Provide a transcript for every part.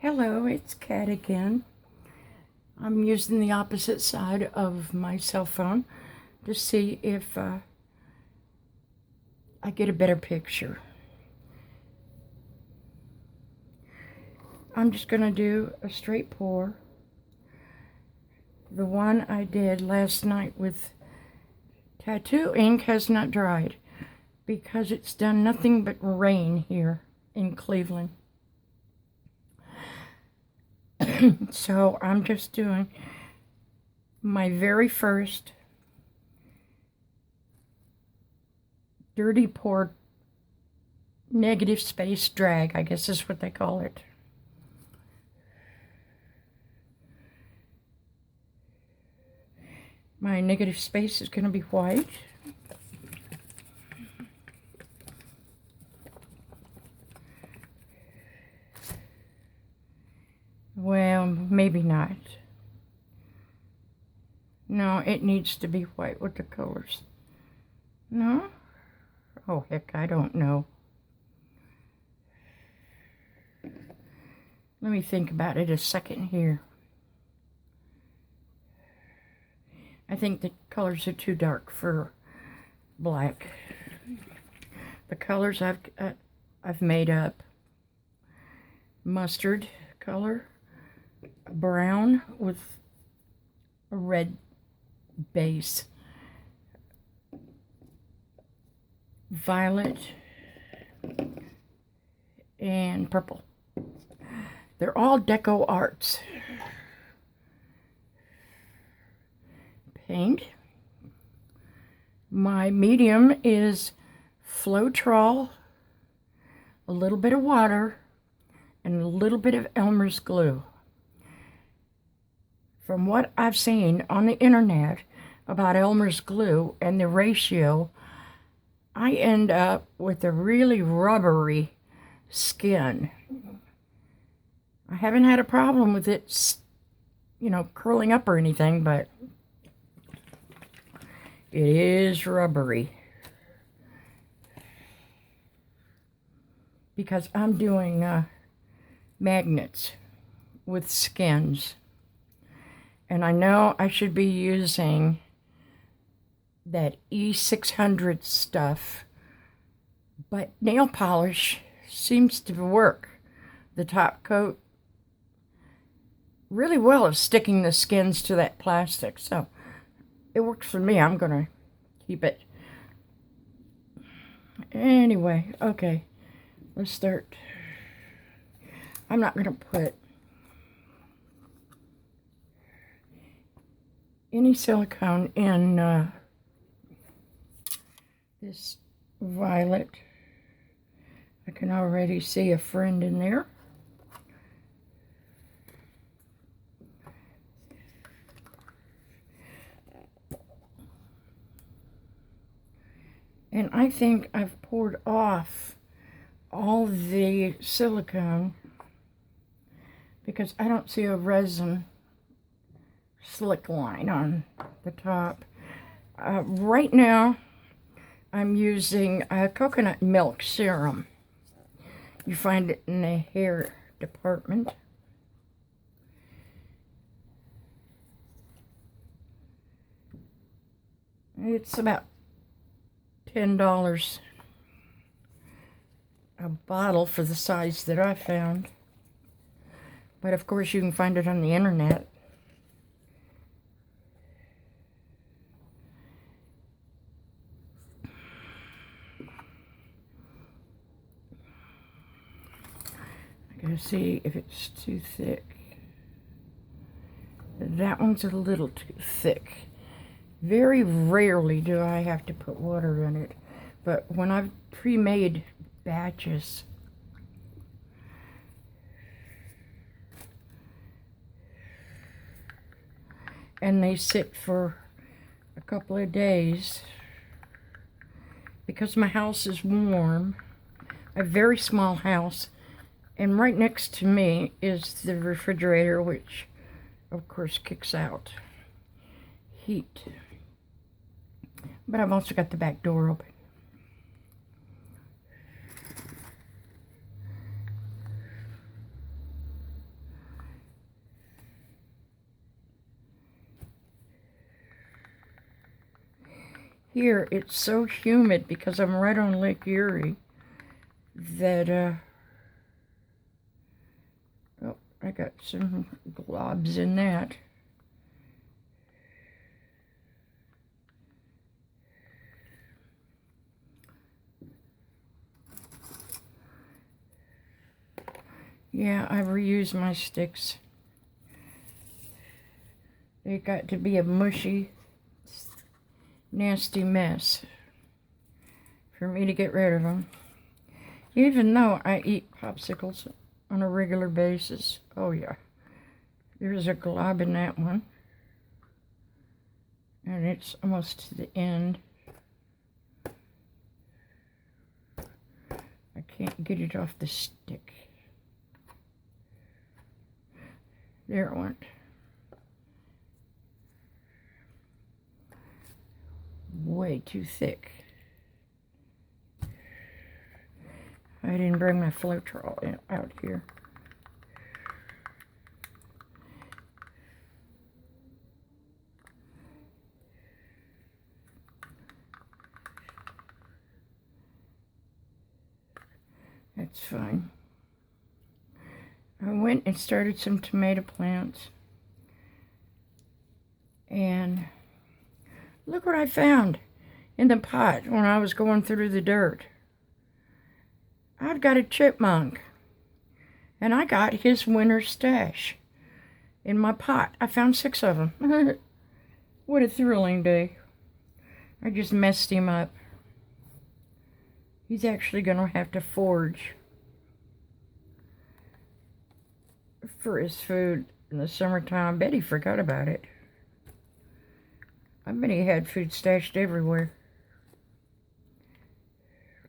Hello, it's Kat again. I'm using the opposite side of my cell phone to see if I get a better picture. I'm just going to do a straight pour. The one I did last night with tattoo ink has not dried because it's done nothing but rain here in Cleveland. So I'm just doing my very first dirty pour negative space drag, I guess is what they call it. My negative space is going to be white. Well, maybe not. No, it needs to be white with the colors. No? Oh, heck, I don't know. Let me think about it a second here. I think the colors are too dark for black. The colors I've made up: mustard color, brown with a red base, violet, and purple. They're all DecoArt paint. My medium is Floetrol, a little bit of water, and a little bit of Elmer's glue. From what I've seen on the internet about Elmer's glue and the ratio, I end up with a really rubbery skin. I haven't had a problem with it, curling up or anything, but it is rubbery. Because I'm doing magnets with skins. And I know I should be using that E600 stuff, but nail polish seems to work. The top coat really well of sticking the skins to that plastic, so it works for me. I'm gonna keep it. Anyway, okay, let's start. I'm not gonna put any silicone in this violet. I can already see a friend in there. And I think I've poured off all the silicone because I don't see a resin slick line on the top. Right now, I'm using coconut milk serum. You find it in the hair department. It's about $10 a bottle for the size that I found. But of course you can find it on the internet. I gotta see if it's too thick. That one's a little too thick. Very rarely do I have to put water in it, but when I've pre-made batches, and they sit for a couple of days, because my house is warm, a very small house, and right next to me is the refrigerator, which of course kicks out heat. But I've also got the back door open. here it's so humid because I'm right on Lake Erie that, oh, I got some globs in that. Yeah, I reuse my sticks. They got to be a mushy, nasty mess for me to get rid of them. Even though I eat popsicles on a regular basis. Oh yeah, there's a glob in that one. And it's almost to the end. I can't get it off the stick. There it went. Way too thick. I didn't bring my Floetrol out here. That's fine. I went and started some tomato plants. And look what I found in the pot when I was going through the dirt. I've got a chipmunk. And I got his winter stash in my pot. I found 6 of them. What a thrilling day. I just messed him up. He's actually going to have to forage for his food in the summertime. I bet he forgot about it. I bet he had food stashed everywhere.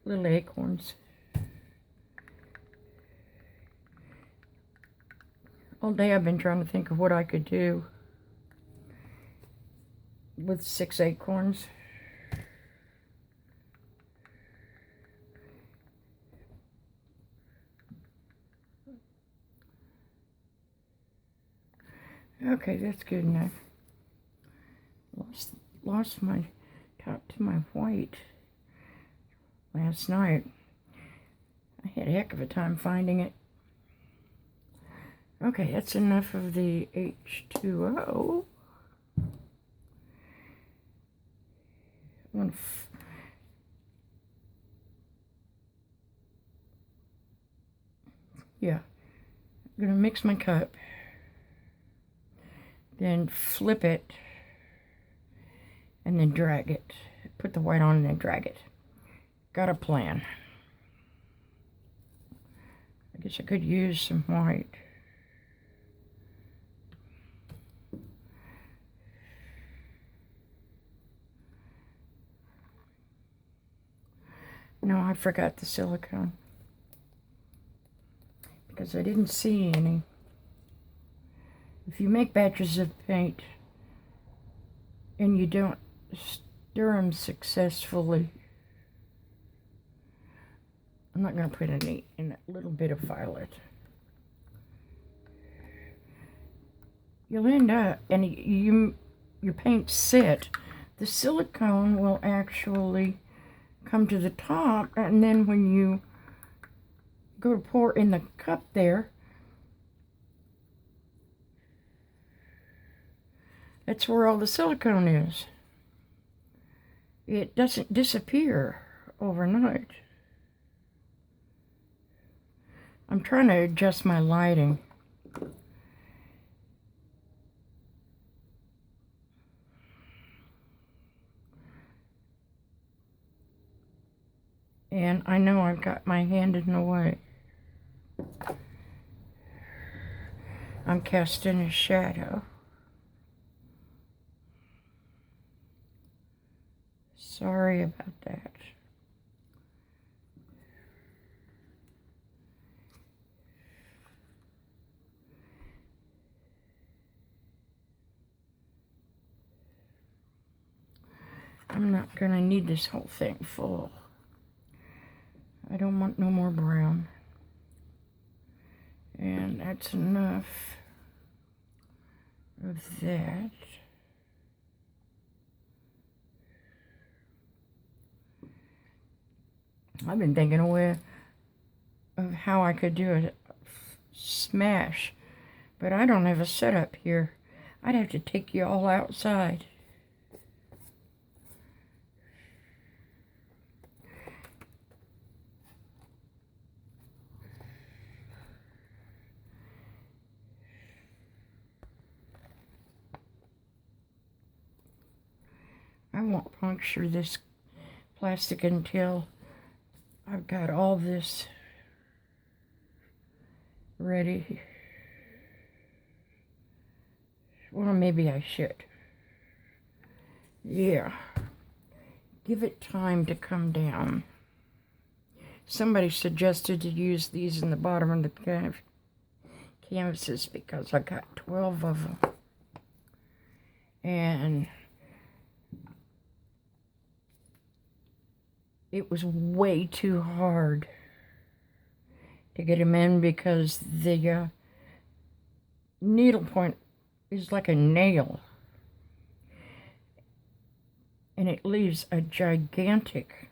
Little acorns. All day I've been trying to think of what I could do with 6 acorns. Okay, that's good enough. Lost my top to my white last night. I had a heck of a time finding it. Okay, that's enough of the H2O. Yeah, I'm gonna mix my cup. Then flip it, and then drag it. Put the white on and then drag it. Got a plan. I guess I could use some white. No, I forgot the silicone because I didn't see any. If you make batches of paint and you don't stir them successfully, I'm not going to put any in a little bit of violet. You'll end up, and your paint set, the silicone will actually come to the top, and then when you go to pour in the cup there, that's where all the silicone is. It doesn't disappear overnight. I'm trying to adjust my lighting. And I know I've got my hand in the way. I'm casting a shadow. Sorry about that. I'm not gonna need this whole thing full. I don't want no more brown. And that's enough of that. I've been thinking of how I could do a smash, but I don't have a setup here. I'd have to take you all outside. I won't puncture this plastic until I've got all this ready. Well, maybe I should. Yeah. Give it time to come down. Somebody suggested to use these in the bottom of the canvases because I got 12 of them. And it was way too hard to get them in because the needle point is like a nail. And it leaves a gigantic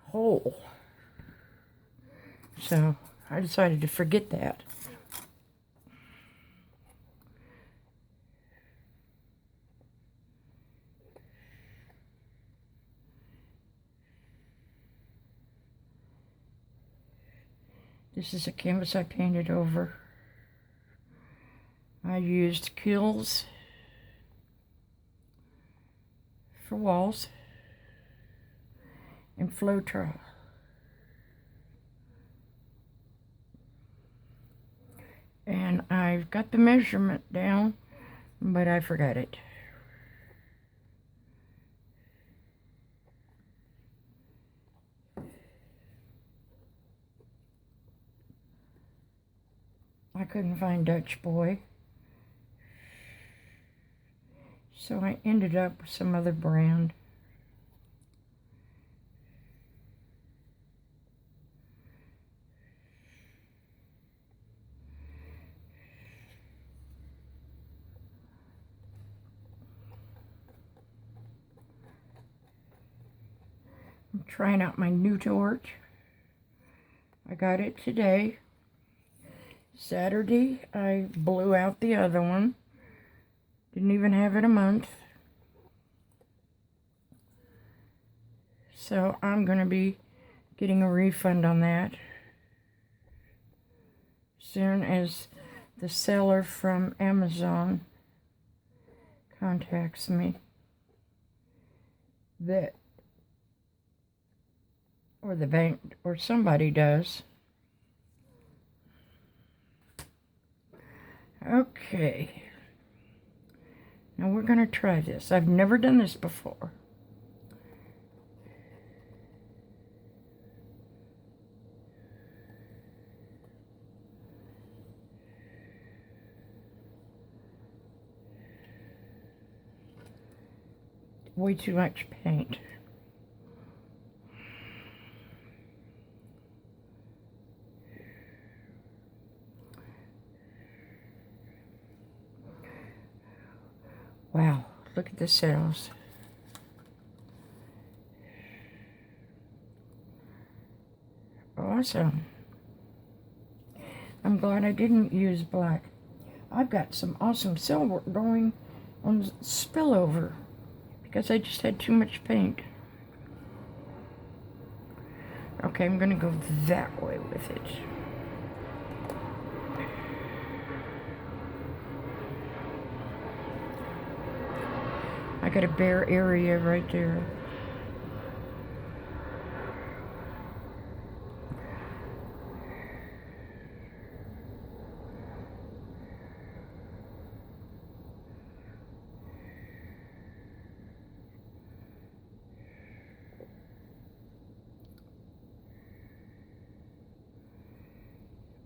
hole. So I decided to forget that. This is a canvas I painted over. I used quills for walls and Floetrol. And I've got the measurement down, but I forgot it. I couldn't find Dutch Boy, so I ended up with some other brand. I'm trying out my new torch. I got it today. Saturday, I blew out the other one. Didn't even have it a month. So I'm going to be getting a refund on that soon as the seller from Amazon contacts me. Or the bank, or somebody does. Okay. Now we're going to try this. I've never done this before. Way too much paint. Wow, look at the cells. Awesome. I'm glad I didn't use black. I've got some awesome cell work going on spillover because I just had too much paint. Okay, I'm going to go that way with it. I got a bare area right there.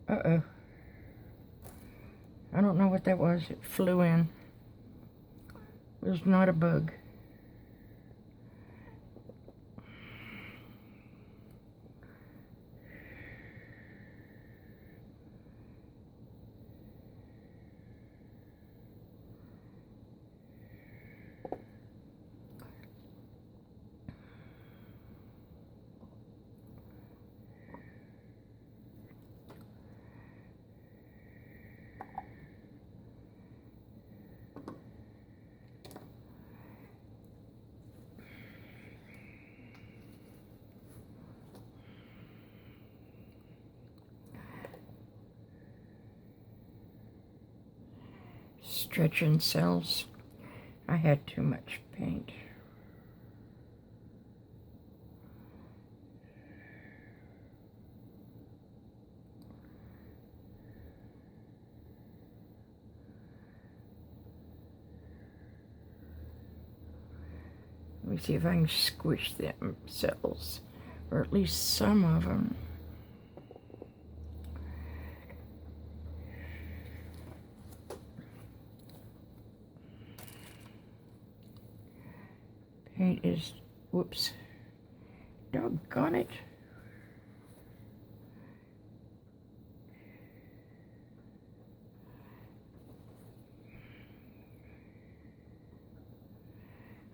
Uh-oh. I don't know what that was. It flew in. It was not a bug. stretching cells. I had too much paint. Let me see if I can squish them cells, or at least some of them. Paint is, whoops, doggone it.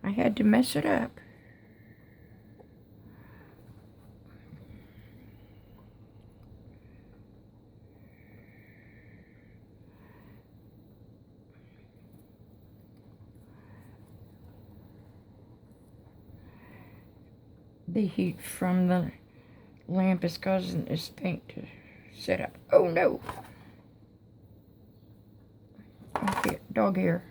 I had to mess it up. The heat from the lamp is causing this paint to set up. Oh no! Okay, dog hair.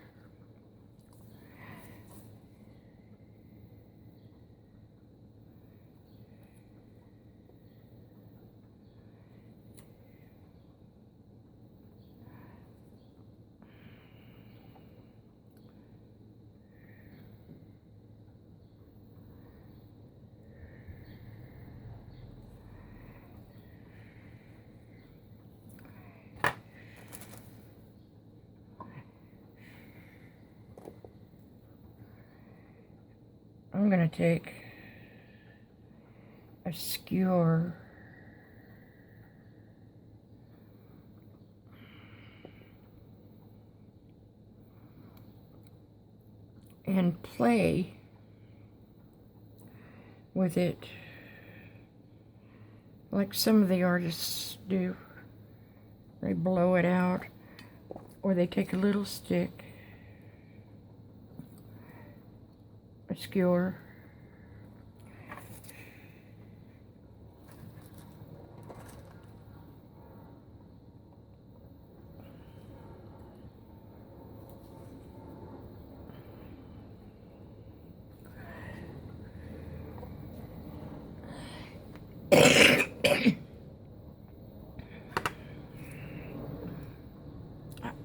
I'm going to take a skewer and play with it like some of the artists do. They blow it out, or they take a little stick, a skewer,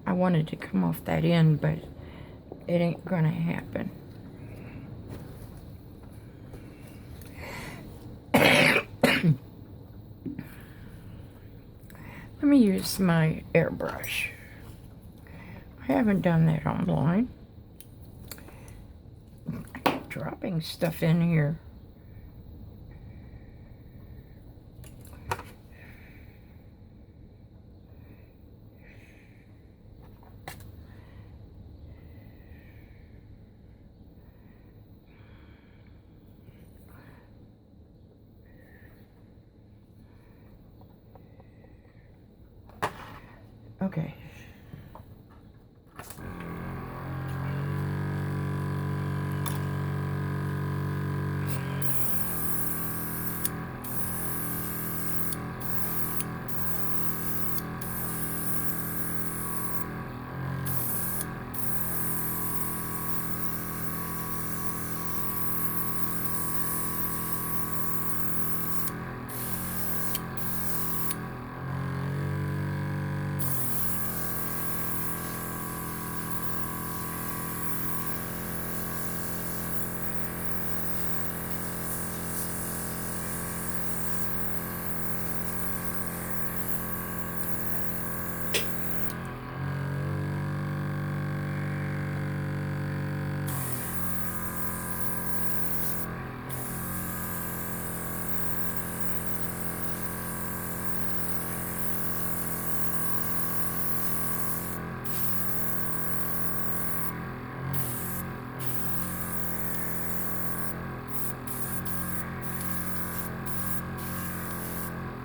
I wanted to come off that end, but it ain't gonna happen. Let me use my airbrush. I haven't done that online. I keep dropping stuff in here. Okay.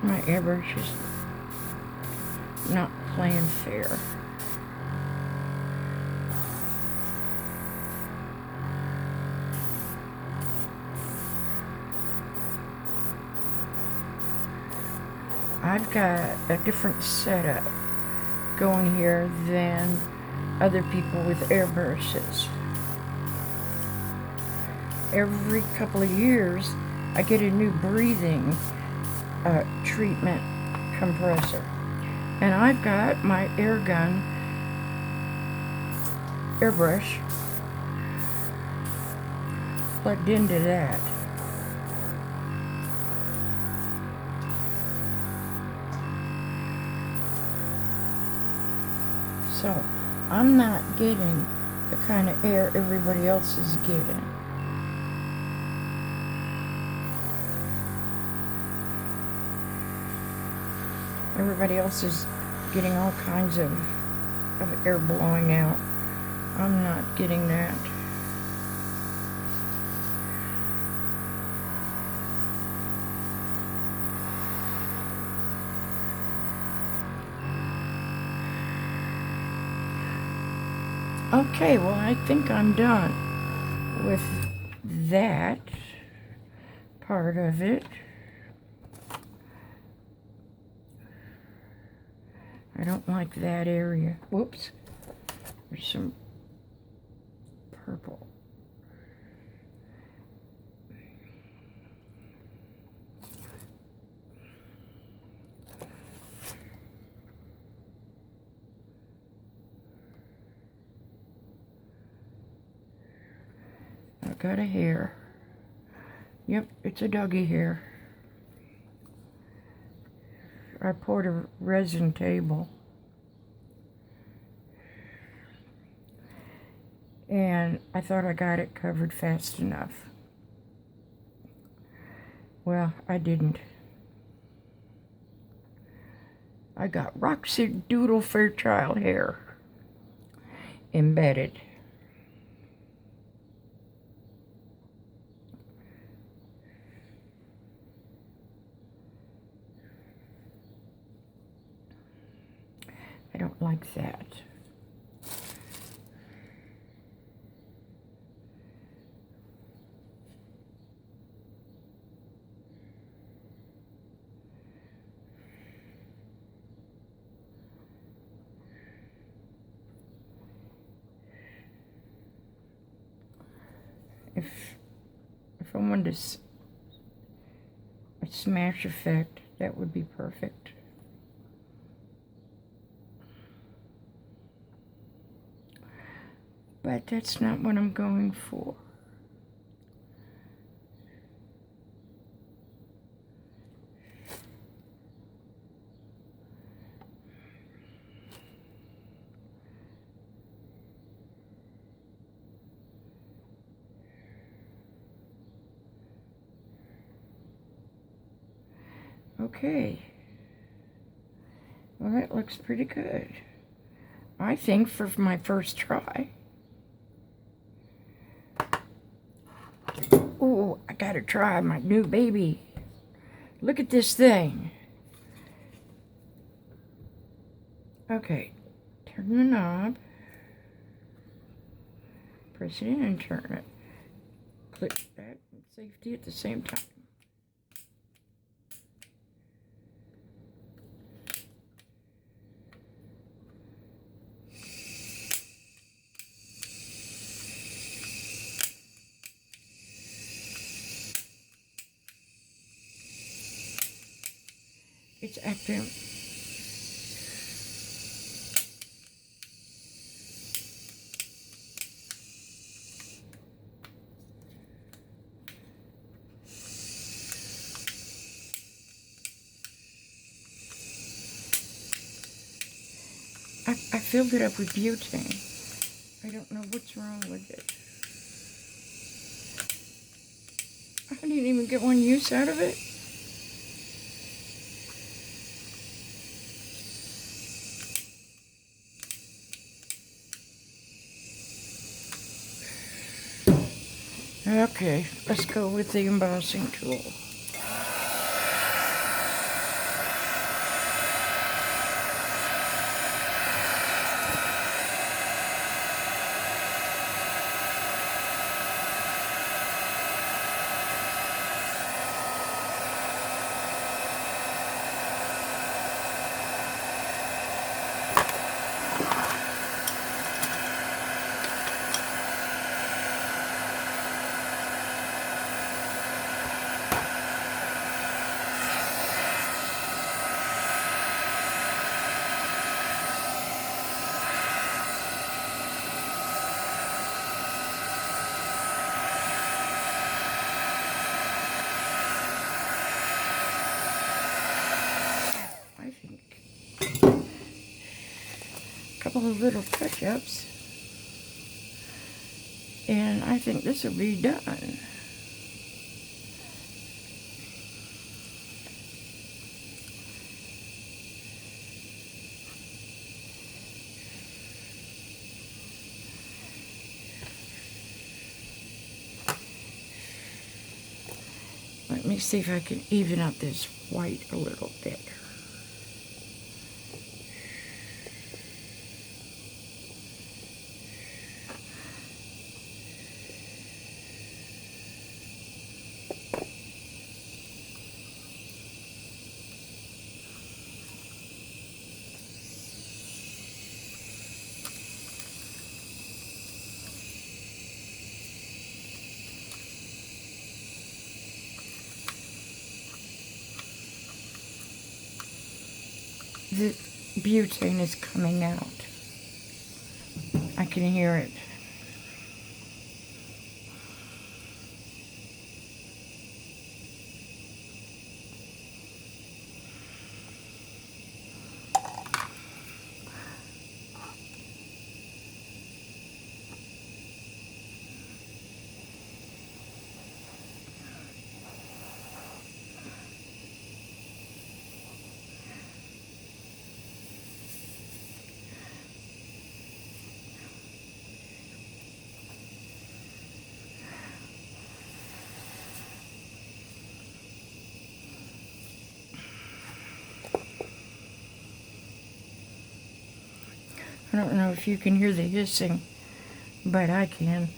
My airbrush is not playing fair. I've got a different setup going here than other people with airbrushes. Every couple of years, I get a new breathing treatment compressor. And I've got my air gun airbrush plugged into that. So I'm not getting the kind of air everybody else is getting. Everybody else is getting all kinds of air blowing out. I'm not getting that. Okay, well, I think I'm done with that part of it. I don't like that area. Whoops. There's some purple. I've got a hair. Yep, it's a doggy hair. I poured a resin table. And I thought I got it covered fast enough. Well, I didn't. I got Roxy Doodle Fairchild hair embedded. I don't like that. If I wanted a smash effect, that would be perfect. But that's not what I'm going for. Okay. Well, that looks pretty good, I think, for my first try. Oh, I gotta try my new baby. Look at this thing. Okay, turn the knob. Press it in and turn it. Click that and safety at the same time. It's active. I filled it up with butane. I don't know what's wrong with it. I didn't even get one use out of it. Okay, let's go with the embossing tool. couple of little touch-ups, and I think this will be done. Let me see if I can even up this white a little bit. The butane is coming out. I can hear it. I don't know if you can hear the hissing, but I can.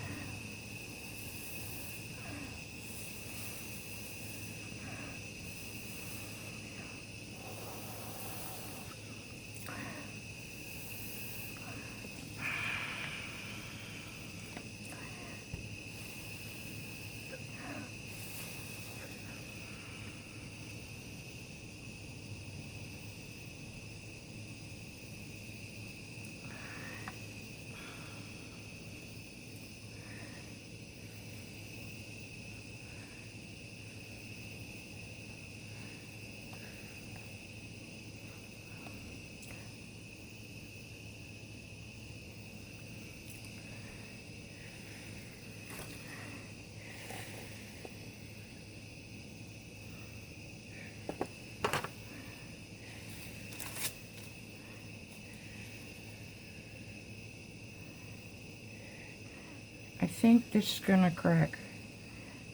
I think this is gonna crack.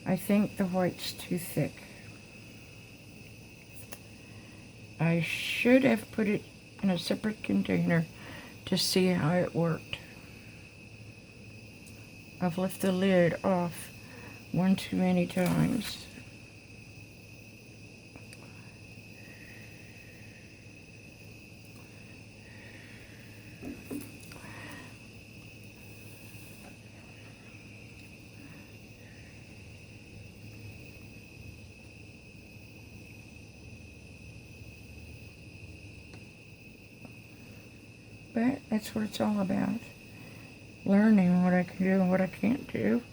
I think the white's too thick. I should have put it in a separate container to see how it worked. I've left the lid off one too many times. But that's what it's all about. Learning what I can do and what I can't do.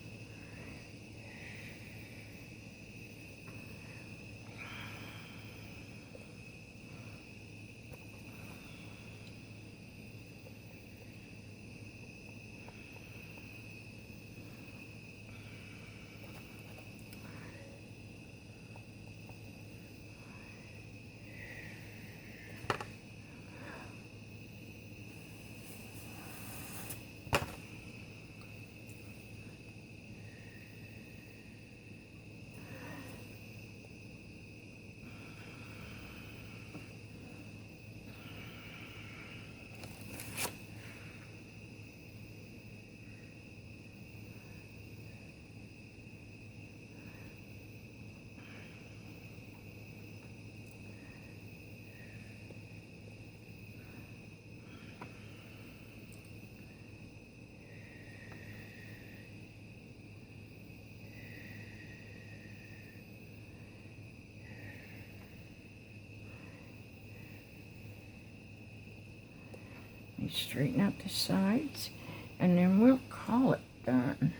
Straighten out the sides, and then we'll call it done.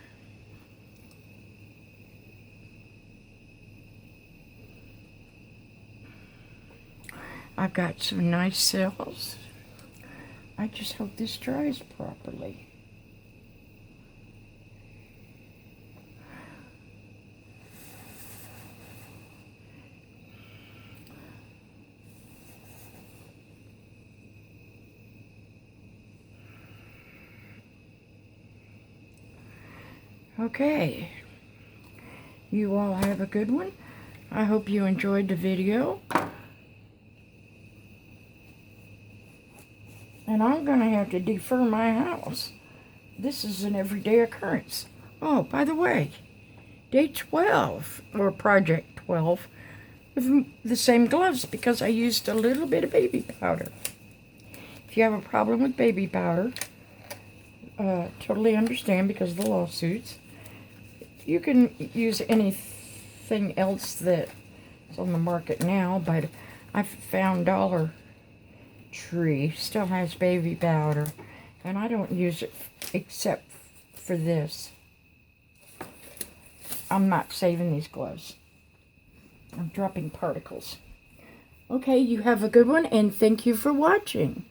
I've got some nice cells. I just hope this dries properly. Okay, you all have a good one. I hope you enjoyed the video. And I'm going to have to defer my house. This is an everyday occurrence. Oh, by the way, day 12, or project 12, with the same gloves because I used a little bit of baby powder. If you have a problem with baby powder, totally understand because of the lawsuits. You can use anything else that's on the market now, but I found Dollar Tree still has baby powder, and I don't use it except for this. I'm not saving these gloves. I'm dropping particles. Okay, you have a good one, and thank you for watching.